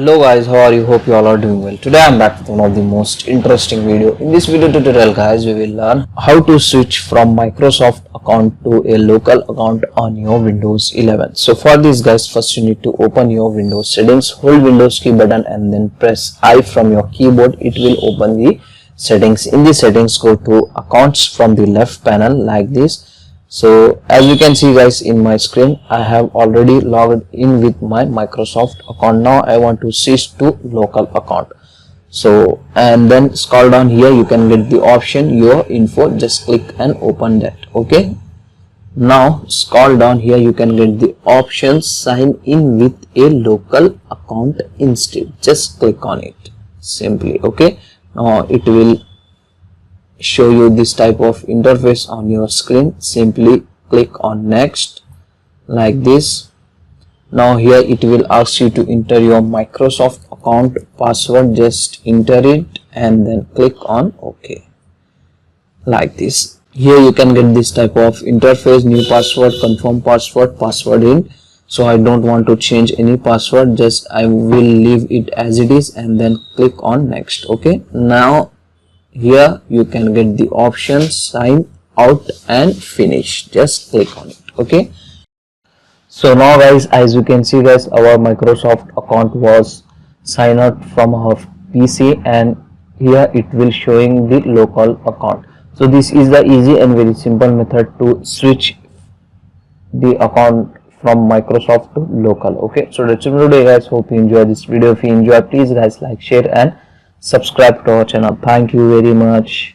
Hello guys, how are you? Hope you all are doing well. Today I'm back with one of the most interesting video. In this video tutorial guys, we will learn how to switch from Microsoft account to a local account on your Windows 11. So for this guys, first you need to open your Windows settings, hold Windows key button and then press I from your keyboard. It will open the settings. In the settings, go to accounts from the left panel like this. So as you can see guys, in my screen I have already logged in with my Microsoft account. Now I want to switch to local account. So and then scroll down here, you can get the option your info. Just click and open that. Okay, now scroll down here, you can get the option sign in with a local account instead. Just click on it simply. Okay, now it will show you this type of interface on your screen. Simply click on next like this. Now here it will ask you to enter your Microsoft account password. Just enter it and then click on OK like this. Here you can get this type of interface: new password, confirm password, password in. So I don't want to change any password, just I will leave it as it is and then click on next. Okay, now here you can get the option sign out and finish. Just click on it. Okay, so now guys, as you can see guys, our Microsoft account was signed out from our PC and here it will showing the local account. So this is the easy and very simple method to switch the account from Microsoft to local. Okay, so that's it for today guys. Hope you enjoy this video. If you enjoy, please guys like, share and subscribe to our channel. Thank you very much.